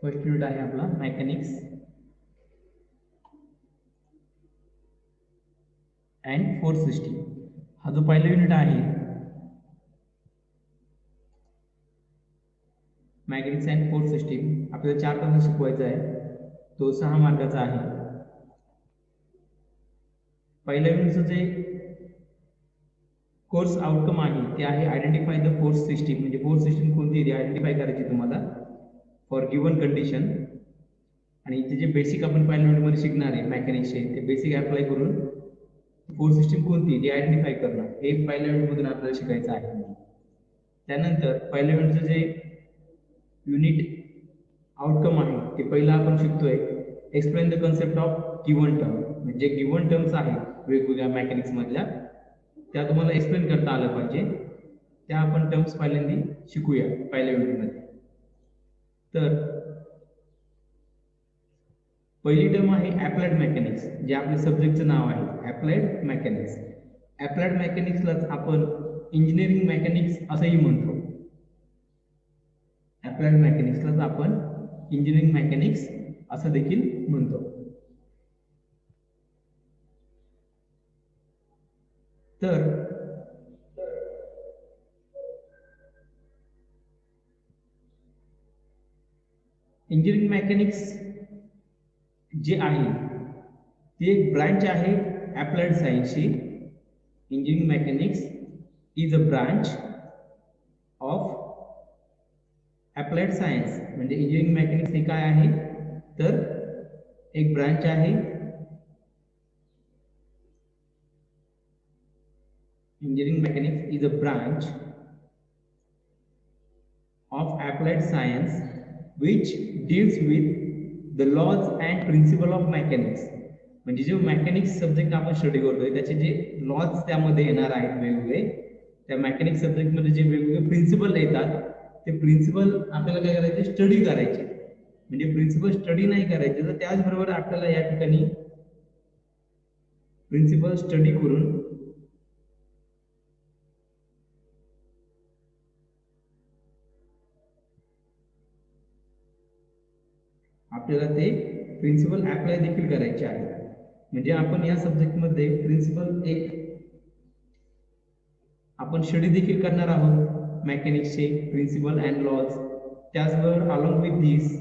First unit आहे आपला mechanics and force system. हा जो पहिला युनिट आहे मेकॅनिक्स अँड फोर्स सिस्टीम आपल्याला 4 तास शिकवायचा आहे. तो 6 मार्काचा आहे. पहिल्या युनिटचं जे कोर्स आउटकम आहे ते आहे आयडेंटिफाय द फोर्स सिस्टीम. म्हणजे फोर्स सिस्टीम कोणती आहे आयडेंटिफाय करायची तुम्हाला फॉर गिवन कंडिशन. आणि इथे जे बेसिक आपण पहिल्या युनिटमध्ये शिकणार आहे मेकॅनिक्सचे ते बेसिक अप्लाय करून फोर्स सिस्टीम कोणती ती आयडेंटिफाय करणं हे पहिल्या युनिटमधून आपल्याला शिकायचं आहे. त्यानंतर पहिल्या युनिटचं जे युनिट आउटकम आहे ते पहिलं आपण शिकतोय explain the concept of given term. म्हणजे गिवन टर्म्स आहेत वेगवेगळ्या मेकॅनिक्स मधल्या त्या तुम्हाला एक्सप्लेन करता आलं पाहिजे. त्या आपण टर्म्स पहिल्यांदा शिकूया पहिल्या युनिटमध्ये. तर पहिली टर्म आहे अप्लाइड मेकॅनिक्स जे आपल्या सब्जेक्टचं नाव आहे अप्लाइड मेकॅनिक्स. अप्लाइड मेकॅनिक्सलाच आपण इंजिनिअरिंग मेकॅनिक्स असंही म्हणतो. अप्लाइड मेकॅनिक्सलाच आपण इंजिनिअरिंग मेकॅनिक्स असं देखील म्हणतो. तर इंजिनिअरिंग मेकॅनिक्स जे आहे ती एक ब्रांच आहे अप्लाइड सायन्सची. Engineering mechanics is a branch of applied science. म्हणजे इंजिनिअरिंग मेकॅनिक्स हे काय आहे तर एक ब्रांच आहे engineering mechanics is a branch of applied science which deals with the laws and principle of mechanics. म्हणजे जे मेकॅनिक्स सब्जेक्ट आपण स्टडी करतोय त्याचे जे लॉज त्यामध्ये येणार आहेत वेगवेगळे त्या मेकॅनिक्स सब्जेक्टमध्ये जे वेगवेगळे प्रिन्सिपल येतात ते प्रिन्सिपल आपल्याला काय करायचे स्टडी करायचे. म्हणजे प्रिन्सिपल स्टडी नाही करायचे तर त्याचबरोबर आपल्याला या ठिकाणी प्रिन्सिपल स्टडी करून आपल्याला ते प्रिन्सिपल अप्लाय देखील करायचे आहे. म्हणजे आपण या सब्जेक्टमध्ये प्रिन्सिपल एक आपण स्टडी देखील करणार आहोत मेकॅनिक्सचे प्रिन्सिपल अँड लॉज. त्याचबरोबर along with this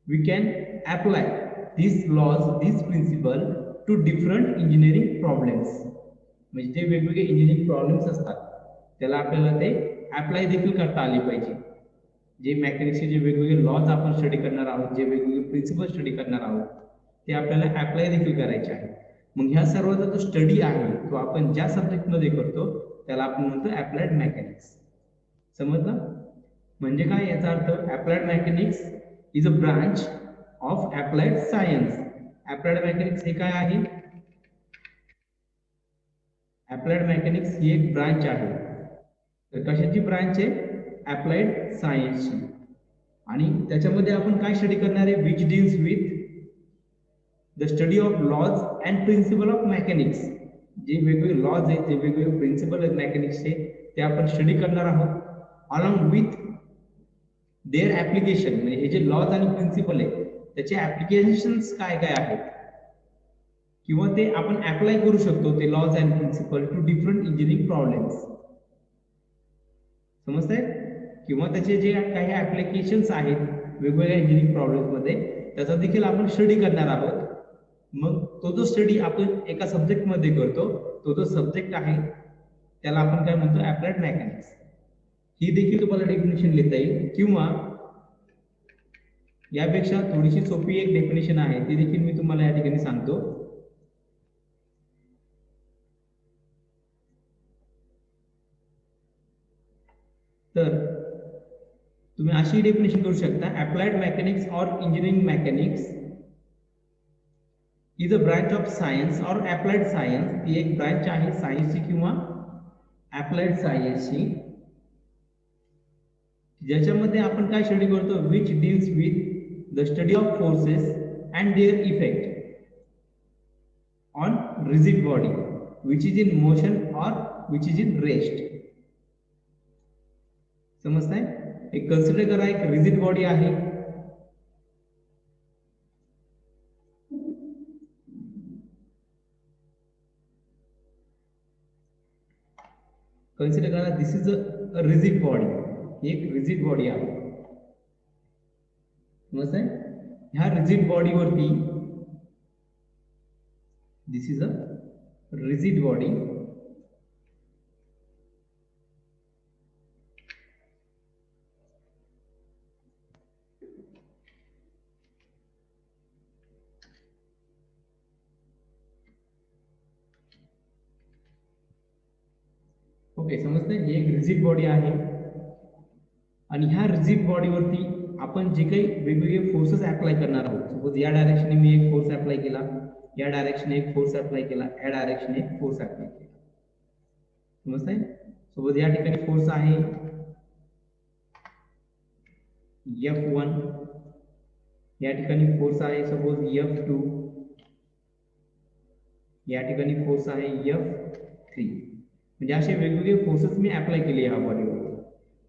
we can apply this laws this principle to different engineering problems. म्हणजे जे वेगवेगळे इंजिनिअरिंग प्रॉब्लेम्स असतात त्याला आपल्याला ते अप्लाय देखील करता आले पाहिजे. जे मेकॅनिक्सचे जे वेगवेगळे लॉज आपण स्टडी करणार आहोत जे वेगवेगळे प्रिन्सिपल स्टडी करणार आहोत ते आपल्याला अप्लाय देखील करायचे आहे. मग ह्या सर्वांचा जो स्टडी आहे तो आपण ज्या सब्जेक्टमध्ये करतो त्याला आपण म्हणतो अप्लाइड मेकॅनिक्स. समजलं? म्हणजे काय याचा अर्थ applied mechanics is a branch of applied science. Applied mechanics हे काय आहे अप्लाइड मेकॅनिक्स ही एक ब्रांच आहे. तर कशाची ब्रांच आहे अप्लाइड सायन्सची. आणि त्याच्यामध्ये आपण काय स्टडी करणार आहे which deals with the study of laws and principle of mechanics. जे वेगवेगळे लॉज आहेत जे वेगवेगळे प्रिन्सिपल आहेत मेकॅनिक्सचे ते आपण स्टडी करणार आहोत अलॉंग विथ देअर ऍप्लिकेशन. म्हणजे हे जे लॉज आणि प्रिन्सिपल आहे त्याचे ऍप्लिकेशन्स काय काय आहेत किंवा ते आपण अप्लाय करू शकतो ते laws and principle to different engineering problems. समजतंय? किंवा त्याचे जे काही ऍप्लिकेशन्स आहेत वेगवेगळ्या इंजिनिअरिंग प्रॉब्लेम्समध्ये त्याचा देखील आपण स्टडी करणार आहोत. मग तो जो स्टडी आपण एका सब्जेक्टमध्ये करतो तो जो सब्जेक्ट आहे त्याला आपण काय म्हणतो अप्लाइड मेकॅनिक्स. ही देखील तुम्हाला डेफिनेशन लिहिता येईल किंवा यापेक्षा थोडीशी सोपी एक डेफिनेशन आहे ती देखील मी तुम्हाला या ठिकाणी सांगतो. तर तुम्ही अशी डेफिनेशन करू शकता अप्लाइड मेकॅनिक्स और engineering mechanics is a branch of science और अप्लाइड सायन्स. ती एक ब्रांच आहे सायन्सची किंवा अप्लाइड सायन्सची ज्याच्यामध्ये आपण काय स्टडी करतो which deals with the study of forces and their effect on rigid body which is in motion और विच इज इन रेस्ट. समजताय? एक कन्सिडर करा एक रिजिड बॉडी आहे कन्सिडर करा, this is a rigid body, एक rigid body आहे, समजतंय? ह्या रिजिड बॉडीवरती, this is a rigid body, okay, समजतंय? ही एक रिजिड बॉडी आहे आणि ह्या रिजिड बॉडीवरती आपण जे काही वेगवेगळे फोर्सेस अप्लाय करणार आहोत, सपोज या डायरेक्शनने मी एक फोर्स अप्लाय केला, या डायरेक्शनने एक फोर्स अप्लाय केला, या डायरेक्शनने एक फोर्स अप्लाय केला, समजतंय? सपोज या ठिकाणी फोर्स आहे F1, या ठिकाणी फोर्स आहे सपोज F2, या ठिकाणी फोर्स आहे F3, म्हणजे असे वेगवेगळे फोर्सेस मी अप्लाय केले या बॉडीवर.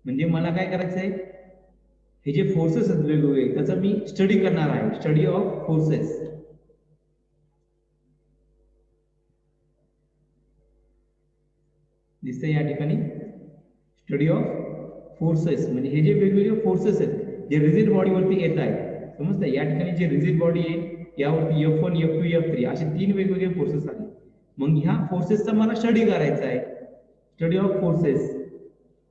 म्हणजे मला काय करायचं आहे, हे जे फोर्सेस आहेत वेगवेगळे त्याचा मी स्टडी करणार आहे, स्टडी ऑफ फोर्सेस. दिसतंय या ठिकाणी स्टडी ऑफ फोर्सेस, म्हणजे हे जे वेगवेगळे फोर्सेस आहेत जे रिजिड बॉडीवरती येत आहेत, समजतं? या ठिकाणी जे रिजिड बॉडी आहे यावरती F1, F2, F3 असे 3 वेगवेगळे फोर्सेस आहेत. मग ह्या फोर्सेसचा मला स्टडी करायचा आहे, स्टडी ऑफ फोर्सेस.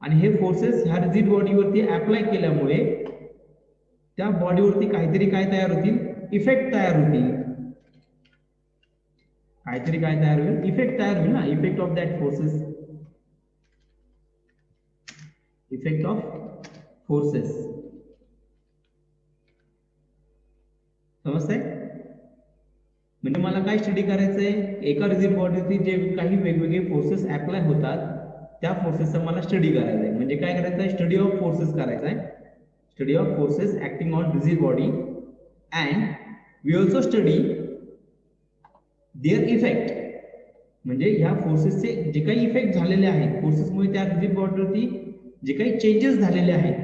आणि हे फोर्सेस ह्या रिजिड बॉडीवरती अप्लाय केल्यामुळे त्या बॉडीवरती काहीतरी काय तयार होतील, इफेक्ट तयार होतील, काहीतरी काय तयार होईल, इफेक्ट तयार होईल ना, effect of that forces, effect of forces, समजतंय? म्हणजे मला काय स्टडी करायचंय, एका रिजिड बॉडीवरती जे काही वेगवेगळे फोर्सेस अप्लाय होतात त्या फोर्सेसचा मला स्टडी करायचा आहे. म्हणजे काय करायचं आहे, स्टडी ऑफ फोर्सेस करायचा आहे, study of forces acting on rigid body, and we also study their effect. म्हणजे ह्या फोर्सेसचे जे काही इफेक्ट झालेले आहेत, फोर्सेसमुळे त्या रिजिड बॉडीवरती जे काही चेंजेस झालेले आहेत,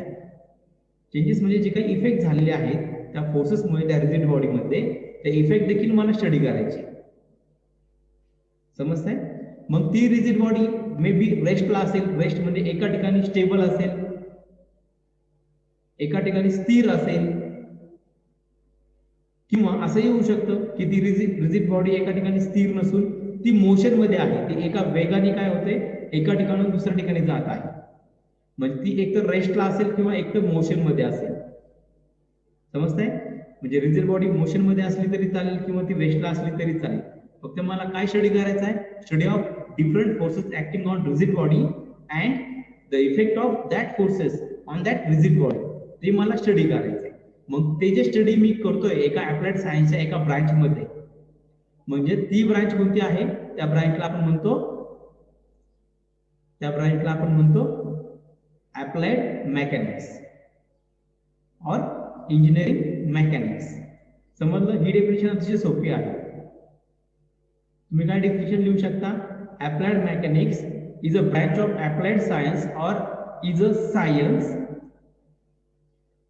चेंजेस म्हणजे जे काही इफेक्ट झालेले आहेत त्या फोर्सेसमुळे त्या रिजिड बॉडीमध्ये, ते इफेक्ट देखील मला स्टडी करायचे, समजतंय? मग ती रिजिड बॉडी मे बी रेस्टला असेल, रेस्ट म्हणजे एका ठिकाणी स्टेबल असेल, एका ठिकाणी स्थिर असेल, किंवा असंही होऊ शकतं की ती रिजिड बॉडी एका ठिकाणी स्थिर नसून ती मोशन मध्ये आहे, ती एका वेगाने काय होते, एका ठिकाणून दुसऱ्या ठिकाणी जात आहे. म्हणजे ती एकतर रेस्टला असेल किंवा एकतर मोशन मध्ये असेल, समजतंय? म्हणजे रिजिड बॉडी मोशन मध्ये असली तरी चालेल किंवा ती रेस्टला असली तरी चालेल. फक्त मला काय स्टडी करायचं आहे, study of different forces acting on rigid body and the effect of that forces on that rigid body, ते मला स्टडी करायचं आहे. मग ते जे स्टडी मी करतोय एका अप्लाइड सायन्सच्या एका ब्रांच मध्ये, म्हणजे ती ब्रांच कोणती आहे, त्या ब्रांचला आपण म्हणतो अप्लाइड मेकॅनिक्स और इंजिनिअरिंग मेकॅनिक्स. समजलं? ही डेफिनेशन अतिशय सोपी आहे. तुम्ही काय डेफिनेशन लिहू शकता, applied mechanics is a branch of applied science or is a science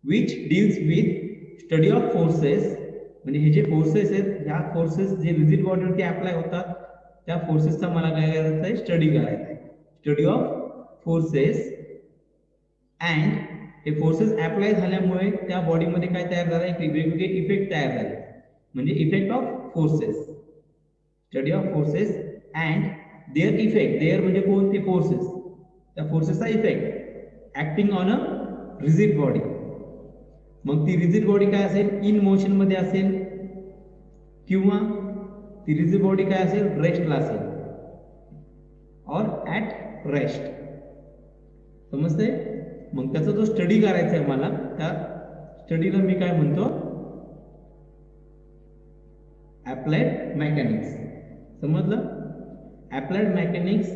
which deals with study of forces. म्हणजे हे जे फोर्सेस आहेत, ह्या फोर्सेस जे रिजिड बॉडीवरती अप्लाय होतात त्या फोर्सेसचा मला काय करायचं आहे, स्टडी करायचा आहे, स्टडी ऑफ फोर्सेस. अँड हे फोर्सेस अप्लाय झाल्यामुळे त्या बॉडीमध्ये काय तयार झालं, वेगवेगळे इफेक्ट तयार झाले, म्हणजे effect of forces, study of forces and their effect. Their म्हणजे कोणते फोर्सेस, त्या फोर्सेसचा effect acting on a rigid body. मग ती रिजिड बॉडी काय असेल, इन मोशन मध्ये असेल, किंवा ती रिजिड बॉडी काय असेल, रेस्टला असेल, और ऍट रेस्ट, समजतंय? मग त्याचा जो स्टडी करायचा आहे मला, त्या स्टडीला मी काय म्हणतो, अप्लाइड मेकॅनिक्स. समजलं? Applied mechanics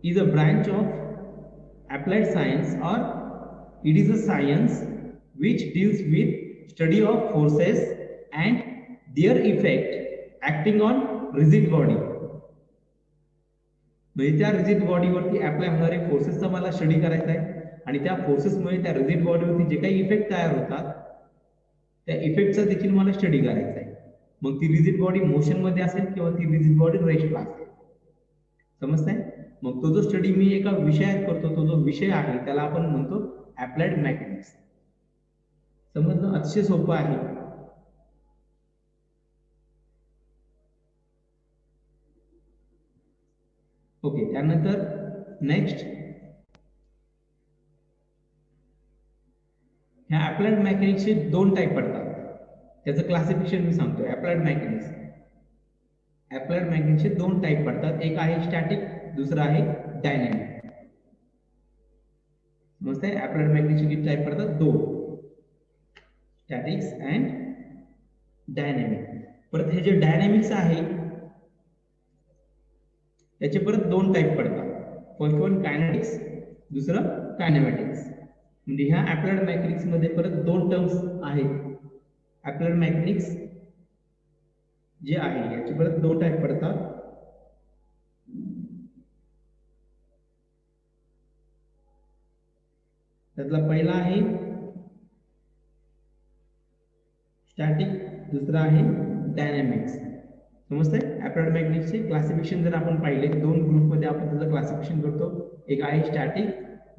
is a branch of applied science or it is a science which deals with study of forces and their effect acting on rigid body. म्हणजे त्या रिजिड बॉडीवरती अप्लाय होणारे फोर्सेसचा मला स्टडी करायचा आहे, आणि त्या फोर्सेसमुळे त्या रिजिड बॉडीवरती जे काही इफेक्ट तयार होतात त्या इफेक्टचा देखील मला स्टडी करायचा आहे. मग ती रिजिड बॉडी मोशन मध्ये असेल किंवा ती रिजिड बॉडी रेस्टला असेल, समजतंय? मग तो जो स्टडी मी एका विषयात करतो, तो जो विषय आहे त्याला आपण म्हणतो अप्लाइड मेकॅनिक्स. समजलं? अतिशय सोपं आहे. ओके, त्यानंतर नेक्स्ट ह्या अप्लाइड मेकॅनिक्सचे 2 टाईप पडतात. त्याचं क्लासिफिकेशन मी सांगतोय. अप्लाइड मेकॅनिक्सचे 2 टाईप पडतात. एक आहे स्टॅटिक, दुसरा आहे डायनॅमिक. मस्त आहे. अप्लाइड मेकॅनिक्सचे किती टाईप पडतात? 2, स्टॅटिक्स अँड डायनॅमिक. परत हे जे डायनॅमिक्स आहे त्याचे परत 2 टाईप पडतात. फर्स्ट वन कायनेटिक्स, दुसरं कायनेमॅटिक्स. म्हणजे ह्या अप्लाइड मेकॅनिक्स मध्ये परत 2 टर्म्स आहेत. अप्लाइड मेकॅनिक्स जे आहे याचे परत 2 टाईप पडतात. त्यातला पहिला आहे स्टॅटिक, दुसरा आहे डायनॅमिक्स. समजतंय? अप्लाइड मेकॅनिक्सचे क्लासिफिकेशन जर आपण पाहिले 2 ग्रुपमध्ये आपण त्याचं क्लासिफिकेशन करतो. एक आहे स्टॅटिक,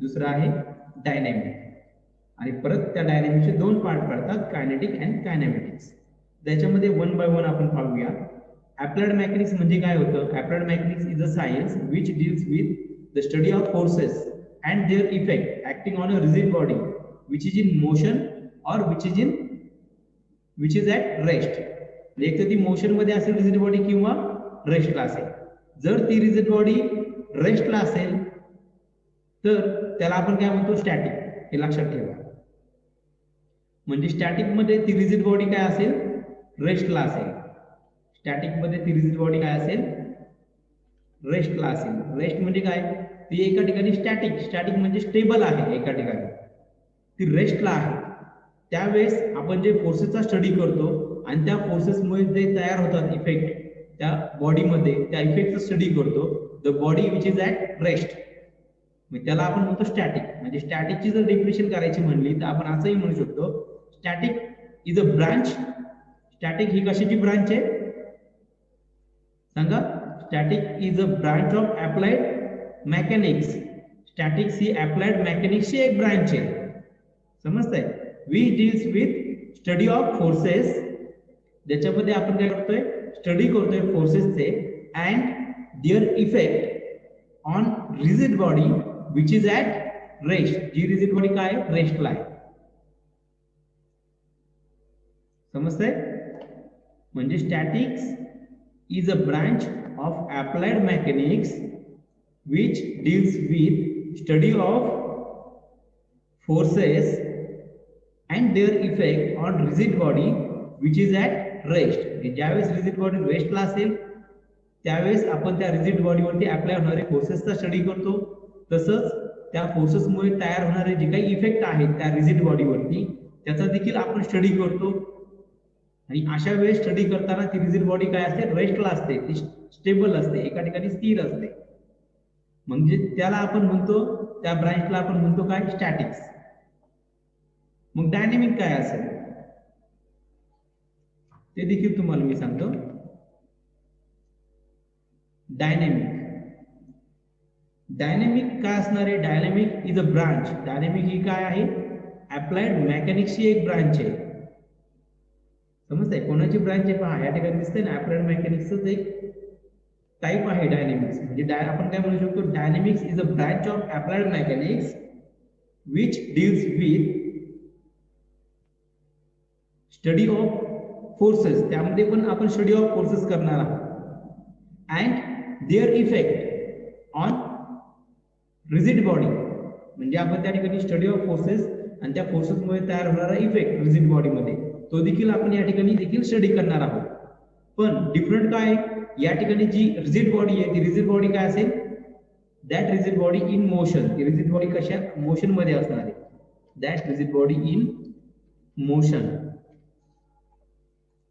दुसरा आहे डायनॅमिक. आणि परत त्या डायनॅमिक्सचे 2 पार्ट पडतात, कायनेटिक अँड कायनेमॅटिक्स. त्याच्यामध्ये 1 बाय 1 आपण पाहूया. अप्लाइड मेकॅनिक्स म्हणजे काय होतं? Applied mechanics is a science which deals with the study of forces and their effect acting on a rigid body which is in motion और विच इज ॲट रेस्ट. एक तर ती motion मध्ये असेल rigid body किंवा रेस्टला असेल. जर ती रिजिड बॉडी रेस्टला असेल तर त्याला आपण काय म्हणतो? स्टॅटिक. हे लक्षात ठेवा. म्हणजे स्टॅटिक मध्ये ती रिजिड बॉडी काय असेल? रेस्टला असेल. स्टॅटिक मध्ये ती रिजिड बॉडी काय असेल? रेस्टला असेल. रेस्ट म्हणजे काय? ती एका ठिकाणी स्टॅटिक म्हणजे स्टेबल आहे, एका ठिकाणी ती रेस्टला आहे. त्यावेळेस आपण जे फोर्सेसचा स्टडी करतो आणि त्या फोर्सेसमुळे जे तयार होतात इफेक्ट त्या बॉडीमध्ये, त्या इफेक्टचा स्टडी करतो. The body which is at rest, त्याला आपण म्हणतो स्टॅटिक. म्हणजे स्टॅटिकची जर डेफिनेशन करायची म्हणली तर आपण असंही म्हणू शकतो, static is a branch. Static ही कशाची ब्रांच आहे? सांगा. Static is a branch of applied mechanics. Statics ही अप्लाइड मेकॅनिक्सची एक ब्रांच आहे. समजतंय? Which deals with study of forces. ज्याच्यामध्ये आपण काय करतोय? स्टडी करतोय फोर्सेसचे and their effect on rigid body which is at rest. जी रिजिड बॉडी काय आहे? रेस्टला आहे. समजतंय? म्हणजे statics is a branch of applied mechanics which deals with study of forces and their effect on rigid body which is at rest. ज्यावेळेस rigid body रेस्टला असेल त्यावेळेस आपण त्या रिजिड बॉडीवरती अप्लाय होणारे फोर्सेसचा स्टडी करतो. तसंच त्या फोर्सेसमुळे तयार होणारे जे काही इफेक्ट आहेत त्या रिजिड बॉडीवरती त्याचा देखील आपण स्टडी करतो. आणि अशा वेळेस स्टडी करताना ती रिजिड बॉडी काय असते? रेस्टला असते, ती स्टेबल असते, एका ठिकाणी स्थिर असते. म्हणजे त्याला आपण म्हणतो, त्या ब्रांचला आपण म्हणतो काय? स्टॅटिक्स. मग डायनॅमिक काय असेल ते देखील तुम्हाला मी सांगतो. डायनॅमिक काय असणार आहे? Dynamic is a branch. Dynamic ही काय आहे? अप्लाइड मेकॅनिक्सची एक ब्रांच आहे. समजतंय? कोणाची ब्रांच आहे पहा, या ठिकाणी दिसतंय ना, अप्लाइड मेकॅनिक्सच एक टाईप आहे डायनॅमिक्स. म्हणजे आपण काय म्हणू शकतो? Dynamics is a branch of applied mechanics which deals with study of forces. त्यामध्ये पण आपण स्टडी ऑफ फोर्सेस करणार आहोत. And their effect on rigid body. म्हणजे आपण त्या ठिकाणी स्टडी ऑफ फोर्सेस आणि त्या फोर्सेसमुळे तयार होणारा इफेक्ट रिजिड बॉडीमध्ये तो देखील आपण या ठिकाणी देखील स्टडी करणार आहोत. पण डिफरंट काय? या ठिकाणी जी रिजिड बॉडी आहे ती रिजिड बॉडी काय असेल? That rigid body in motion. ती रिजिड बॉडी कशा? मोशन मध्ये असणार आहे. That rigid body in motion.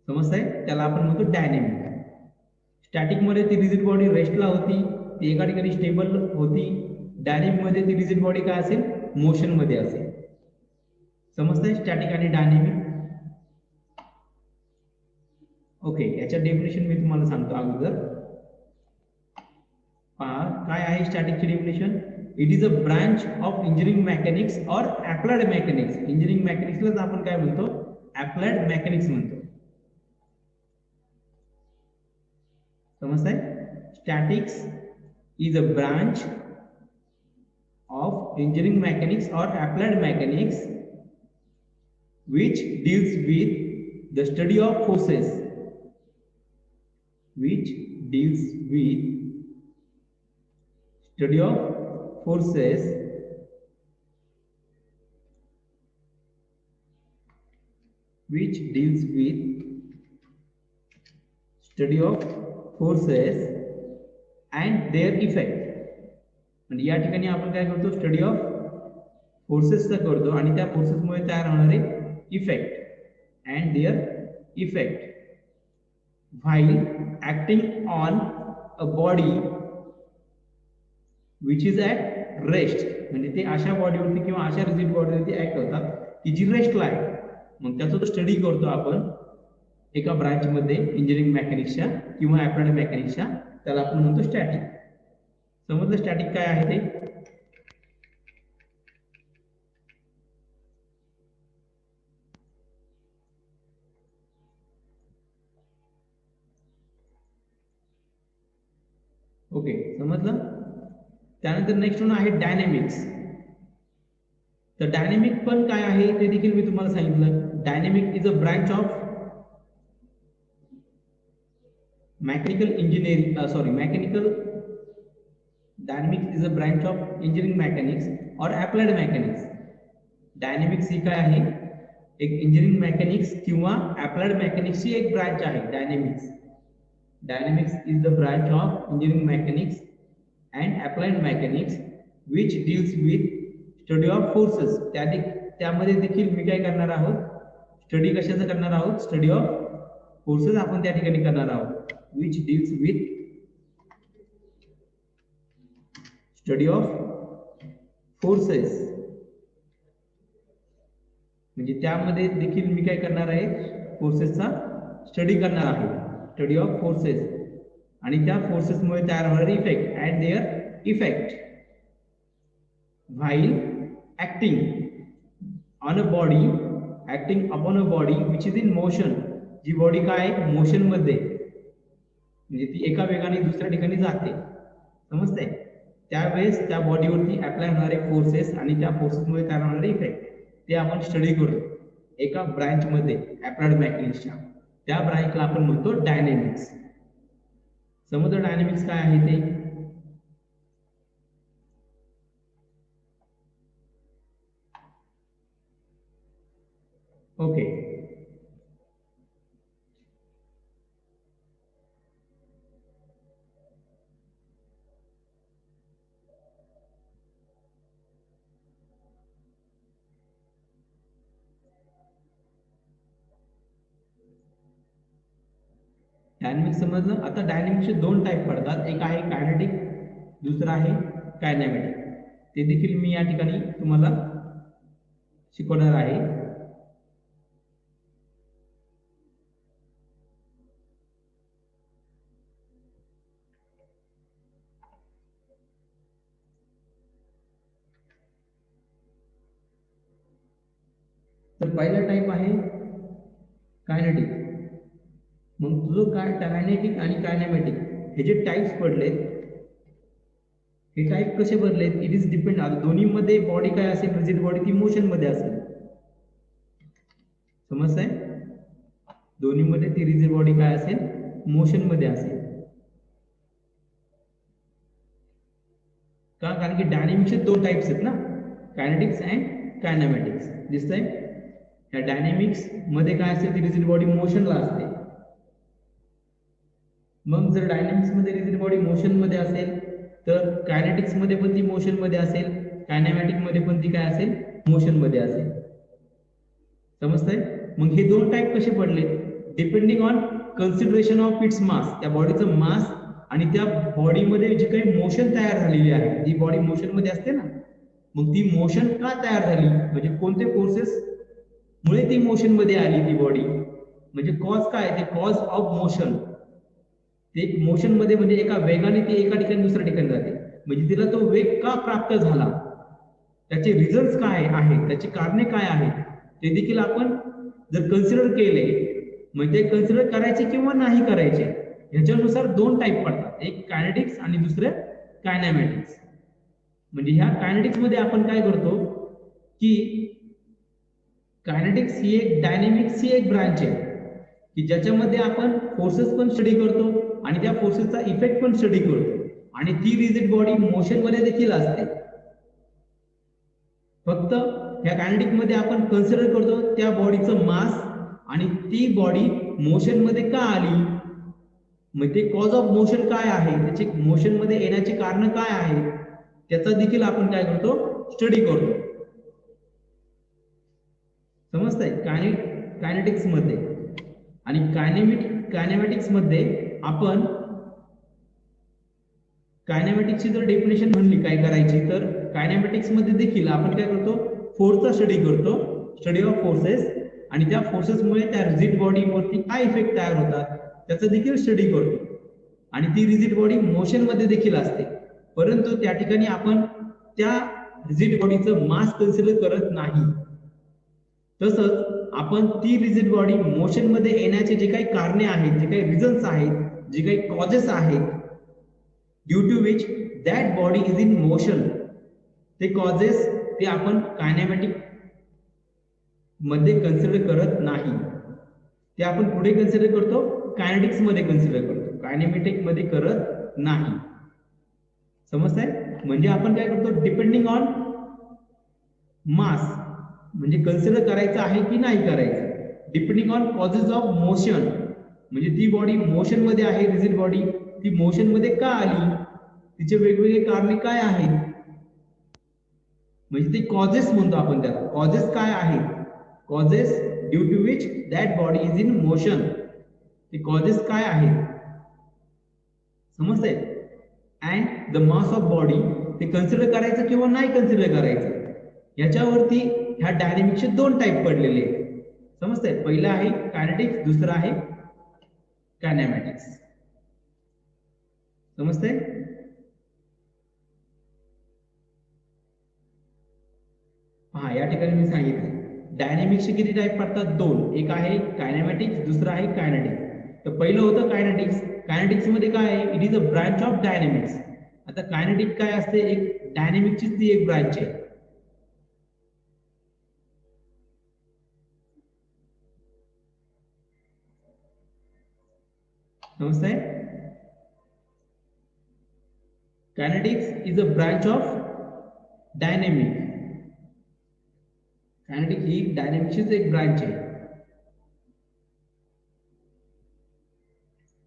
समजतंय? त्याला आपण म्हणतो डायनॅमिक. स्टॅटिक मध्ये ती रिजिड बॉडी रेस्टला होती, ती एका ठिकाणी स्टेबल होती. डायनॅमिक मध्ये ती रिजिड बॉडी काय असेल? मोशन मध्ये असेल. समजतंय? स्टॅटिक आणि डायनॅमिक. ओके, याच्या डेफिनेशन मी तुम्हाला सांगतो अगोदर. काय आहे स्टॅटिकची definition? It is a branch of engineering mechanics or applied mechanics. Engineering मेकॅनिक्सलाच आपण काय म्हणतो? अप्लाइड मेकॅनिक्स म्हणतो. समजतंय? Statics is a branch of engineering mechanics or applied mechanics which deals with the study of forces, which deals with study of forces which deals with study of forces and their effect. म्हणजे या ठिकाणी आपण काय करतो? Study of फोर्सेसचा करतो आणि त्या फोर्सेसमुळे तयार होणारे effect and their effect while acting on a body which is at rest. म्हणजे ते अशा बॉडीवरती किंवा अशा रिजिड बॉडीवरती ऍक्ट होतात की जी रेस्टला आहे. मग त्याचा तो स्टडी करतो आपण एका ब्रांचमध्ये इंजिनिअरिंग मेकॅनिक्सच्या किंवा अप्लाइड मेकॅनिक्सच्या. त्याला आपण म्हणतो स्टॅटिक. समजलं स्टॅटिक काय आहे ते? ओके, समजलं. त्यानंतर नेक्स्ट वन आहे डायनॅमिक्स. तर डायनॅमिक पण काय आहे ते देखील मी तुम्हाला सांगितलं. Dynamic is a branch of mechanical engineering, mechanical dynamics is a branch of engineering mechanics or applied mechanics. Dynamics ही काय आहे? एक इंजिनिअरिंग मेकॅनिक्स किंवा अप्लाइड मेकॅनिक्सची एक ब्रांच आहे dynamics. Dynamics is the branch of engineering mechanics and applied mechanics which deals with study of forces. त्यामध्ये देखील मी काय करणार आहोत? स्टडी कशाचं करणार आहोत? स्टडी ऑफ फोर्सेस आपण त्या ठिकाणी करणार आहोत. which deals with study of forces. म्हणजे त्यामध्ये देखील मी काय करणार आहे? फोर्सेसचा स्टडी करणार आहे. स्टडी ऑफ फोर्सेस आणि त्या फोर्सेसमुळे तयार होणारे effect and their effect while acting on a body, acting upon a body which is in motion. जी बॉडी काय आहे? मोशन मध्ये, म्हणजे ती एका वेगाने दुसऱ्या ठिकाणी जाते. समजते? त्यावेळेस त्या बॉडीवरती अप्लाय होणारे फोर्सेस आणि त्या फोर्सेसमुळे तयार होणारे इफेक्ट ते आपण स्टडी करतो एका ब्रांच मध्ये अप्लाइड मेकॅनिक्सच्या. त्या ब्रांचला आपण म्हणतो डायनॅमिक्स. समजलं डायनॅमिक्स काय आहे ते? ओके. डायनॅमिक्स समजलं. आता डायनॅमिक्सचे दोन टाईप पडतात. एक आहे कायनेटिक, दुसरा आहे कायनॅमेटिक. ते देखील मी या ठिकाणी तुम्हाला शिकवणार आहे. तर पहिला टाईप आहे कायनेटिक. मग तुझं काय कायनेटिक आणि कायनॅमेटिक हे जे टाईप्स पडलेत, हे टाईप कसे बदलेत? It is depend. आता दोन्हीमध्ये बॉडी काय असेल? रिजिड बॉडी ती मोशन मध्ये असेल. समजतंय? दोन्हीमध्ये ती रिजिड बॉडी काय असेल? मोशन मध्ये असेल. का? कारण की डायनॅमिक्सचे दोन टाइप्स आहेत ना, कायनेटिक्स अँड कायनॅमेटिक्स. दिसतंय? या डायनॅमिक्स मध्ये काय असेल? ती रिजिड बॉडी मोशनला असते. मग जर डायनॅमिक्स मध्ये रिजिड बॉडी मोशन मध्ये असेल तर कायनेटिक्स मध्ये पण ती मोशन मध्ये असेल, कायनॅमॅटिक मध्ये पण ती काय असेल? मोशन मध्ये असेल. समजतंय? मग हे दोन टाईप कसे पडले? Depending on consideration of its mass. त्या बॉडीचं मास आणि त्या बॉडीमध्ये जी काही मोशन तयार झालेली आहे, जी बॉडी मोशन मध्ये असते ना, मग ती मोशन का तयार झाली? म्हणजे कोणते फोर्सेस मुळे ती मोशन मध्ये आली ती बॉडी? म्हणजे कॉज काय? ते कॉज ऑफ मोशन. ते मोशन मध्ये म्हणजे एका वेगाने ती एका ठिकाणी दुसऱ्या ठिकाणी जाते, म्हणजे तिला तो वेग का प्राप्त झाला, त्याचे रिझल्ट काय आहेत, त्याची कारणे काय आहेत, ते देखील आपण जर कन्सिडर केले, म्हणजे कन्सिडर करायचे किंवा नाही करायचे ह्याच्यानुसार दोन टाईप पडतात, एक कायनेटिक्स आणि दुसरे कायनॅमॅटिक्स. म्हणजे ह्या कायनेटिक्स मध्ये आपण काय करतो की कायनेटिक्स ही एक डायनेमिक्सची एक ब्रांच आहे की ज्याच्यामध्ये आपण फोर्सेस पण स्टडी करतो आणि त्या फोर्सेसचा इफेक्ट पण स्टडी करतो आणि ती रिजिड बॉडी मोशन मध्ये देखील असते. फक्त ह्या कायनेटिक मध्ये आपण कन्सिडर करतो त्या बॉडीचं मास आणि ती बॉडी मोशन मध्ये का आली, मग ते कॉज ऑफ मोशन काय आहे, त्याचे मोशन मध्ये येण्याचे कारण काय आहे, त्याचा देखील आपण काय करतो स्टडी करतो. समजतंय कायनेटिक्स मध्ये. आणि कायनेमॅटिक्स मध्ये आपण कायनेमॅटिक्सची जर डेफिनेशन म्हणली काय करायची, तर कायनेमॅटिक्स मध्ये देखील आपण काय करतो फोर्सचा स्टडी करतो, स्टडी ऑफ फोर्सेस, आणि त्या फोर्सेसमुळे त्या रिजिड बॉडीवरती काय इफेक्ट तयार होतात त्याचा देखील स्टडी करतो. आणि ती रिजिड बॉडी मोशन मध्ये देखील असते, परंतु त्या ठिकाणी आपण त्या रिजिड बॉडीचं मास कन्सिडर करत नाही. तसंच आपण ती रिजिड बॉडी मोशन मध्ये येण्याचे जे काही कारणे आहेत, जे काही रिझन्स आहेत, जे काही कॉजेस आहेत, due to which that body is in motion, ते कॉजेस ते आपण कायनेमॅटिक मध्ये कन्सिडर करत नाही. ते आपण पुढे कन्सिडर करतो, कायनेटिक्स मध्ये कन्सिडर करतो, कायनेमॅटिक मध्ये करत नाही. समजतंय? म्हणजे आपण काय करतो डिपेंडिंग ऑन मास, म्हणजे कन्सिडर करायचं आहे की नाही करायचं, depending on causes of motion, म्हणजे ती बॉडी मोशन मध्ये आहे, रिजिड बॉडी ती मोशन मध्ये का आली, तिचे वेगवेगळे कारणे काय आहेत, म्हणजे ते कॉजेस म्हणतो आपण त्याला. कॉजेस काय आहेत, causes due to which that body is in motion, ते कॉजेस काय आहेत. समजतंय? And the mass of body, ते कन्सिडर करायचं किंवा नाही कन्सिडर करायचं याच्यावरती ह्या डायनेमिक्सचे दोन टाईप पडलेले आहेत. समजतंय? पहिला आहे कायनेटिक्स, दुसरा आहे कायनेमॅटिक्स. समजतंय? हा, या ठिकाणी मी सांगितलं डायनेमिक्सचे किती टाईप पडतात, दोन, एक आहे कायनेमॅटिक्स, दुसरा आहे कायनेटिक्स. तर पहिलं होतं कायनेटिक्स. कायनेटिक्स मध्ये काय आहे, it is a branch of dynamics. आता कायनेटिक काय असते, एक डायनेमिक्सची ती एक ब्रांच आहे. समजतंय? Kinetics is a branch of dynamic. Kinetic ही डायनेमिक्सचीच एक ब्रांच आहे,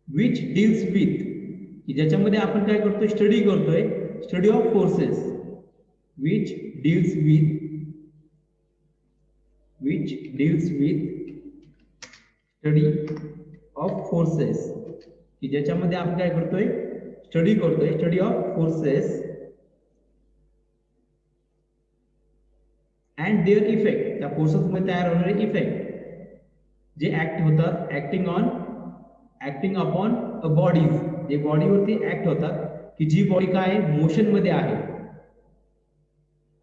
विच डील्स विथ, की ज्याच्यामध्ये आपण काय करतोय स्टडी करतोय, study of forces, which deals with study of forces, की ज्याच्यामध्ये आपण काय करतोय स्टडी करतोय, study of forces and their effect, त्या फोर्सेस मध्ये तयार होणारे इफेक्ट जे ऍक्ट होतात, ऍक्टिंग अपॉन अ बॉडीज, जे बॉडीवरती ऍक्ट होतात, की जी बॉडी काय मोशन मध्ये आहे.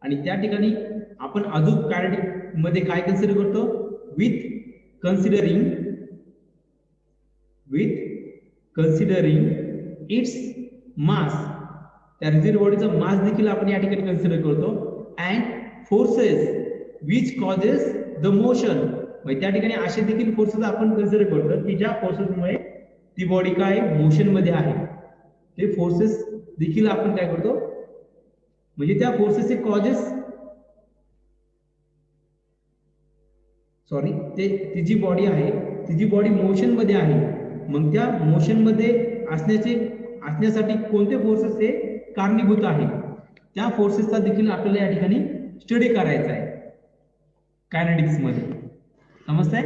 आणि त्या ठिकाणी आपण अजून कायनेटिक मध्ये काय कन्सिडर करतो, विथ कन्सिडरिंग इट्स मास, त्या रिजिड बॉडीचा मास देखील आपण या ठिकाणी कन्सिडर करतो, and forces which causes the motion, म्हणजे त्या ठिकाणी असे देखील फोर्सेस आपण कन्सिडर करतो की ज्या फोर्सेसमुळे ती बॉडी काय मोशन मध्ये आहे, ते फोर्सेस देखील आपण काय करतो, म्हणजे त्या फोर्सेसचे कॉजेस, ती जी बॉडी आहे, ती जी बॉडी मोशन मध्ये आहे, मग त्या मोशन मध्ये असण्यासाठी कोणते फोर्सेस हे कारणीभूत आहे, त्या फोर्सेसचा देखील आपल्याला या ठिकाणी स्टडी करायचा आहे कायनेटिक्स मध्ये. समजतंय?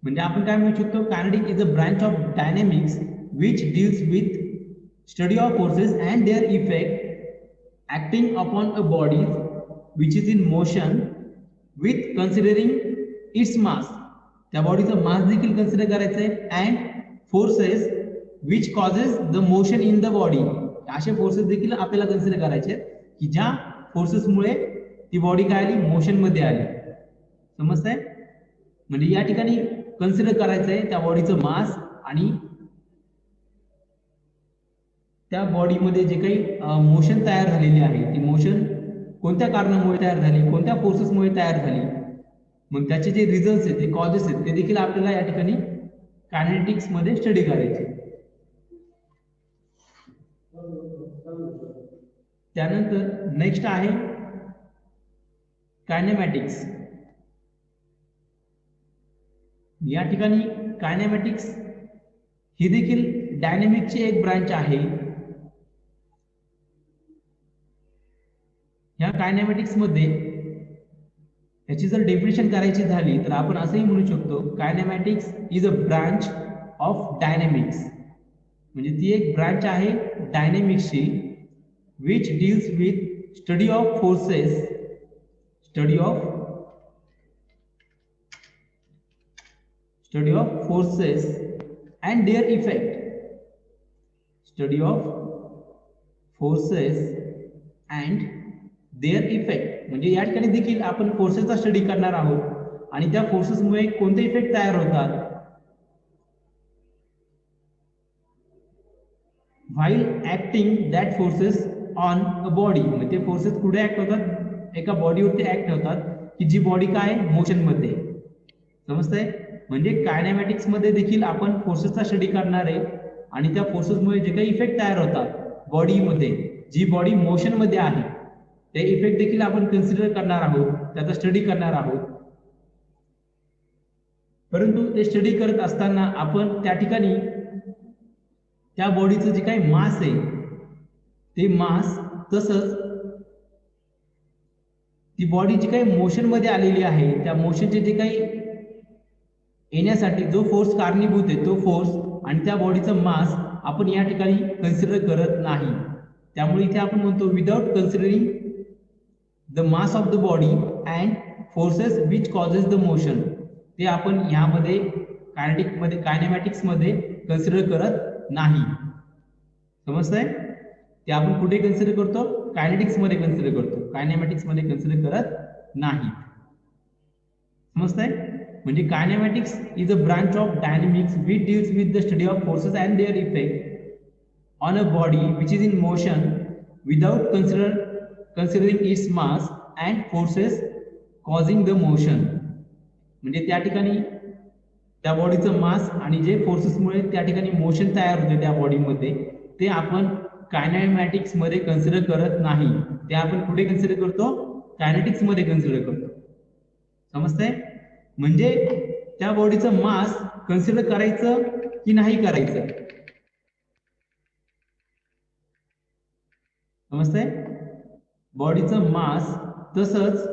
म्हणजे आपण काय म्हणू शकतो, kinetic is a branch of dynamics which deals with study of forces and their effect acting upon a body which is in motion with considering its mass, त्या बॉडीचा मास देखील कन्सिडर करायचं आहे, and forces which causes the motion in the body. असे forces देखील आपल्याला consider करायचे की ज्या फोर्सेसमुळे ती बॉडी काय आली, मोशन मध्ये आली. समजतंय? म्हणजे या ठिकाणी कन्सिडर करायचंय त्या बॉडीचं मास आणि त्या बॉडीमध्ये जे काही मोशन तयार झालेली आहे ती मोशन कोणत्या कारणामुळे तयार झाली, कोणत्या फोर्सेसमुळे तयार झाली, मग त्याचे जे रिझल्ट्स आहेत, ते कॉजेस आहेत, ते देखील आपल्याला या ठिकाणी कायनेटिक्स मध्ये स्टडी करायचे. त्यानंतर नेक्स्ट आहे कायनेमॅटिक्स. या ठिकाणी कायनेमॅटिक्स ही देखील डायनेमिक्सची एक ब्रांच आहे. या कायनेमॅटिक्स मध्ये याची जर डेफिनेशन करायची झाली तर आपण असंही म्हणू शकतो, kinematics is a branch of dynamics. म्हणजे ती एक ब्रांच आहे डायनेमिक्सची, which deals with study of forces, study of forces and their effect, study of forces and their effect. म्हणजे या ठिकाणी देखील आपण फोर्सेसचा स्टडी करणार आहोत आणि त्या फोर्सेसमुळे कोणते इफेक्ट तयार होतात. while acting that forces on a body. म्हणजे ते फोर्सेस कुठे ऍक्ट होतात, एका बॉडीवरती ऍक्ट होतात की जी बॉडी काय मोशन मध्ये. समजतंय? म्हणजे कायनेमॅटिक्स मध्ये देखील आपण फोर्सेसचा स्टडी करणार आहे आणि त्या फोर्सेसमुळे जे काही इफेक्ट तयार होतात बॉडीमध्ये, जी बॉडी मोशन मध्ये आहे, ते इफेक्ट देखील आपण कन्सिडर करणार आहोत, त्याचा स्टडी करणार आहोत. परंतु ते स्टडी करत असताना आपण त्या ठिकाणी त्या बॉडीचं जे काही मास आहे ते मास, तसंच ती बॉडी जी काही मोशन मध्ये आलेली आहे त्या मोशनचे जे काही येण्यासाठी जो फोर्स कारणीभूत आहे तो फोर्स आणि त्या बॉडीचं मास आपण या ठिकाणी कन्सिडर करत नाही. त्यामुळे इथे आपण म्हणतो without considering the mass of the body and forces which causes the motion, ते आपण यामध्ये कायनेमॅटिक्स मध्ये कन्सिडर करत नाही. समजतंय? ते आपण कुठे कन्सिडर करतो, कायनेटिक्स मध्ये कन्सिडर करतो, कायनेमॅटिक्स मध्ये कन्सिडर करत नाही. समजतंय? म्हणजे kinematics is a branch of dynamics which deals with the study of forces and their effect on a body which is in motion without considering its mass and forces causing the motion. म्हणजे त्या ठिकाणी त्या बॉडीचं मास आणि जे फोर्सेसमुळे त्या ठिकाणी motion तयार होते त्या बॉडीमध्ये, ते आपण कायनेमॅटिक्स मध्ये कन्सिडर करत नाही. ते आपण कुठे कन्सिडर करतो, कायनेटिक्स मध्ये कन्सिडर करतो. समजतंय? म्हणजे त्या बॉडीचं मास कन्सिडर करायचं की नाही करायचं. समजतंय? बॉडीचं मास, तसंच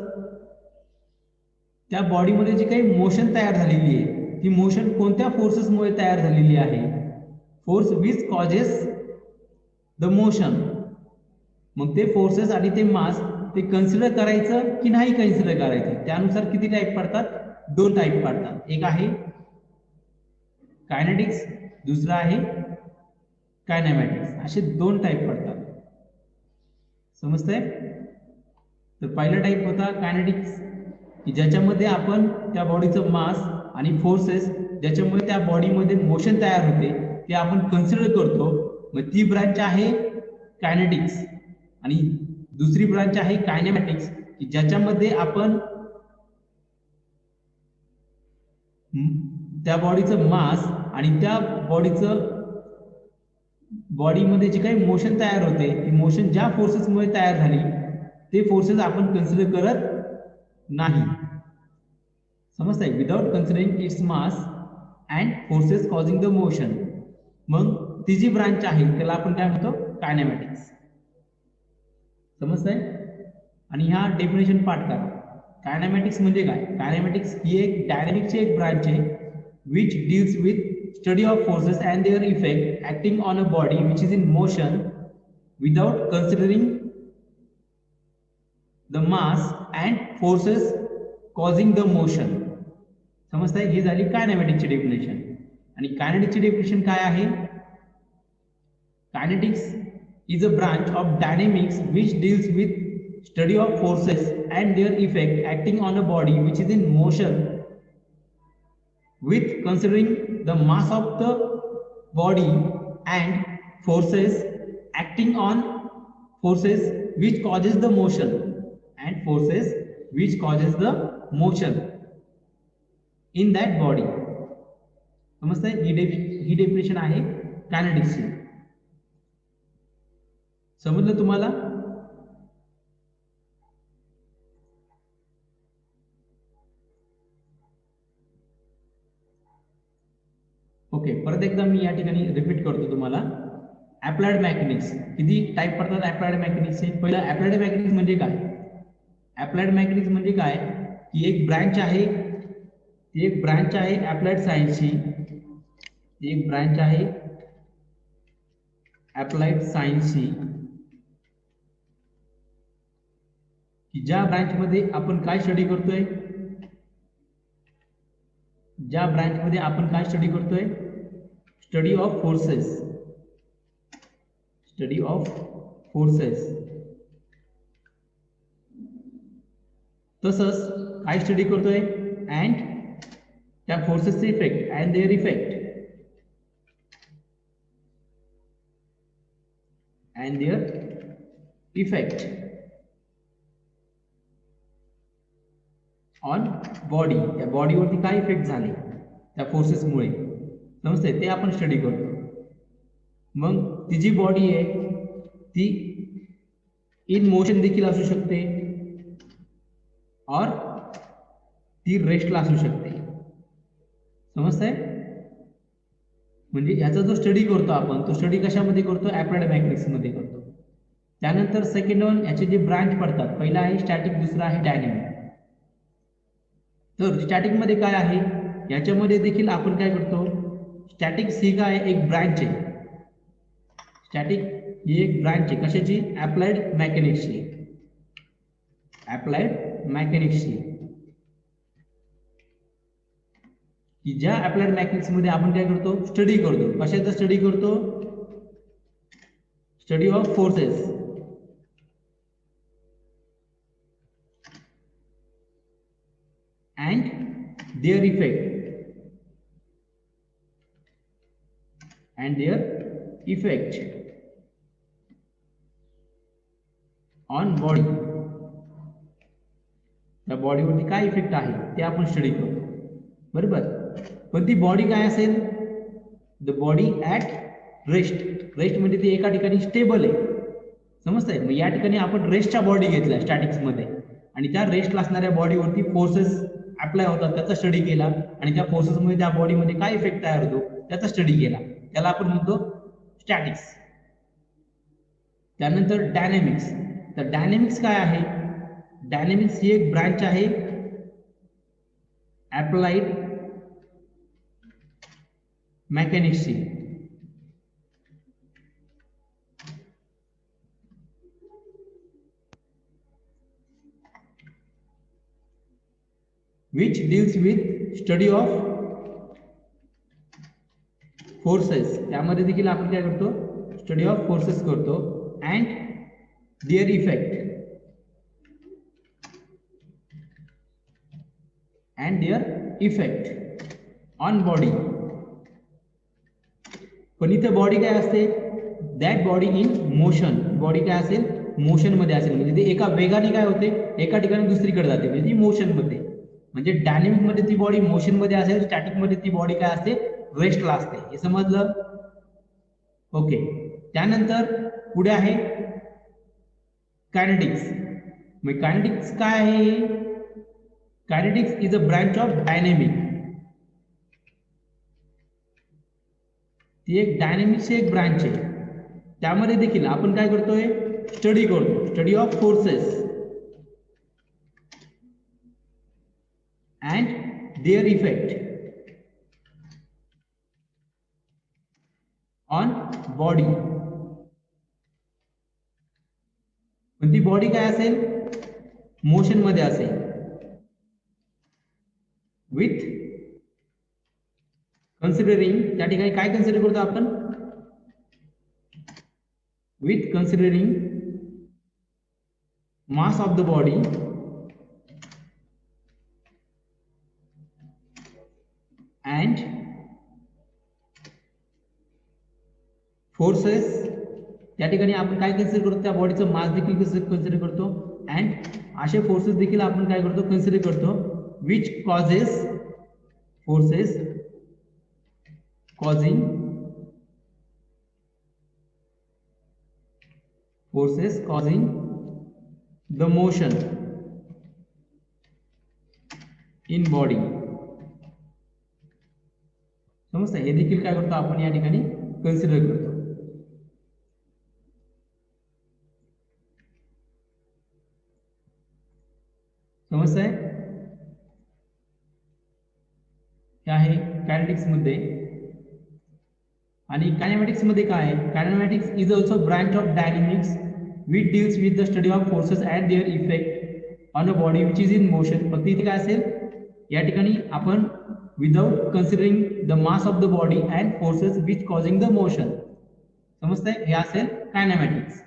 त्या बॉडीमध्ये जी काही मोशन तयार झालेली आहे ती मोशन कोणत्या फोर्सेसमुळे तयार झालेली आहे, force which causes the motion. मग ते फोर्सेस आणि ते मास ते कन्सिडर करायचं की नाही कन्सिडर करायचं. त्यानुसार किती टाईप पडतात, 2 टाईप पडतात. एक आहे कायनेटिक्स, दुसरा आहे कायनेमॅटिक्स. असे 2 टाईप पडतात. समजतंय? तर पहिला टाईप होता कायनेटिक्स, की ज्याच्यामध्ये आपण त्या बॉडीचं मास आणि फोर्सेस ज्याच्यामुळे त्या बॉडीमध्ये मोशन तयार होते ते आपण कन्सिडर करतो. मग ती ब्रांच आहे कायनेटिक्स. आणि दुसरी ब्रांच आहे कायनेमॅटिक्स, की ज्याच्यामध्ये आपण त्या बॉडीचं मास आणि त्या बॉडीमध्ये जे काही मोशन तयार होते ती मोशन ज्या फोर्सेसमुळे तयार झाली ते फोर्सेस आपण कन्सिडर करत नाही. समजतंय? Without considering its mass and forces causing the motion. मग ती जी ब्रांच आहे त्याला आपण काय म्हणतो, कायनेमॅटिक्स. समजतंय? आणि ह्या डेफिनेशन पाठ करा. कायनेमॅटिक्स म्हणजे काय? कायनेमॅटिक्स ही एक डायनेमिक्सची एक ब्रांच आहे which deals with study of forces and their effect acting on a body which is in motion without considering the mass and forces causing the motion. समजतंय? ही झाली कायनेमॅटिक्सची डेफिनेशन. आणि कायनेटिक्सची डेफिनेशन काय आहे? Kinetics is a branch of dynamics which deals with study of forces and their effect acting on a body which is in motion with considering the mass of the body and forces acting on forces which causes the motion and forces which causes the motion in that body. समजतंय? ही definition आहे कायनेटिक्सची. समजलं तुम्हाला? Okay, परत एकदा मी या ठिकाणी repeat करतो तुम्हाला. अप्लाइड मेकॅनिक्स किती टाइप पडतात अप्लाइड मेकॅनिक्सचे? पहिलं अप्लाइड मेकॅनिक्स म्हणजे काय? अप्लाइड मेकॅनिक्स म्हणजे काय की एक ब्रांच आहे, ती एक ब्रांच आहे अप्लाइड सायन्सची, ती एक ब्रांच आहे अप्लाइड सायन्सची, की ज्या ब्रांच मध्ये आपण काय स्टडी करतोय, ज्या ब्रांच मध्ये आपण काय स्टडी करतोय? Study of forces, study of forces. तसंच काय स्टडी करतोय? अँड त्या फोर्सेसचे effect and their effect and their effect on body. त्या बॉडीवरती काय इफेक्ट झाले त्या फोर्सेसमुळे, समजते? ते आपण स्टडी करतो. मग ती जी बॉडी आहे ती इन मोशन देखील असू शकते और ती रेस्टला असू शकते. समजतंय? म्हणजे याचा जो स्टडी करतो आपण, तो स्टडी कशामध्ये करतो? अप्लाइड मेकॅनिक्स मध्ये करतो. त्यानंतर सेकंड वन, याचे जे ब्रांच पडतात, पहिला आहे स्टॅटिक, दुसरा आहे डायनेमिक. तर स्टॅटिक मध्ये काय आहे? याच्यामध्ये देखील आपण काय करतो? स्टॅटिक ही काय? एक ब्रांच आहे. स्टॅटिक ही एक ब्रांच आहे कशाची? अप्लाइड मेकॅनिक्सची. अप्लाइड मेकॅनिक्सची, की ज्या अप्लाइड मेकॅनिक्स मध्ये आपण काय करतो? स्टडी करतो. कशाचा स्टडी करतो? Study of forces and their effect on body. त्या बॉडीवरती काय इफेक्ट आहे ते आपण स्टडी करतो, बरोबर? पण ती बॉडी काय असेल? The body at rest. Rest म्हणजे ती एका ठिकाणी स्टेबल आहे. समजतंय? मग या ठिकाणी आपण रेस्टच्या बॉडी घेतल्या स्टॅटिक्स मध्ये, आणि त्या रेस्टला असणाऱ्या बॉडीवरती फोर्सेस अप्लाय होतात त्याचा स्टडी केला, आणि त्या फोर्सेसमुळे त्या बॉडीमध्ये काय इफेक्ट तयार होतो त्याचा स्टडी केला. त्याला आपण म्हणतो स्टॅटिक्स. त्यानंतर डायनेमिक्स. तर डायनेमिक्स काय आहे? डायनेमिक्स ही एक ब्रांच आहे applied मेकॅनिक्सची. which deals with study of forces. त्यामध्ये देखील आपण काय करतो? स्टडी ऑफ फोर्सेस करतो and their effect on body. पण इथे बॉडी काय असते? That body in motion. Body काय असेल? मोशन मध्ये असेल. म्हणजे ती एका वेगाने काय होते? एका ठिकाणी दुसरीकडे जाते, म्हणजे ती मोशन मध्ये. म्हणजे डायनेमिक मध्ये ती बॉडी मोशन मध्ये असेल, स्टॅटिक मध्ये ती बॉडी काय असते? रेस्टला असते. हे समजलं? ओके. त्यानंतर पुढे आहे कायनेटिक्स. मग कायनेटिक्स काय आहे? Kinetics is a branch of dynamic. ती एक डायनेमिक्सची एक ब्रांच आहे. त्यामध्ये देखील आपण काय करतोय? स्टडी करतो. Study of forces and their effect on body. पण ती बॉडी काय असेल? मोशन मध्ये असेल, विथ कन्सिडरिंग त्या ठिकाणी काय कन्सिडर करतो आपण with considering mass of the body and forces त्या ठिकाणी आपण काय कन्सिडर करतो त्या बॉडीचं मास देखील कन्सिडर करतो अँड असे फोर्सेस देखील आपण काय करतो कन्सिडर करतो which causes forces causing the motion in body समजतं हे देखील काय करतो आपण या ठिकाणी कन्सिडर करतो समजतंय हे आहे कायनेटिक्स मध्ये आणि कायनेमॅटिक्स मध्ये काय आहे kinematics is also branch of dynamics which deals with the study of forces and their effect on a body which is in motion फक्त इथे काय असेल या ठिकाणी आपण without considering the mass of the body and forces which causing the motion समजतंय हे असेल कायनेमॅटिक्स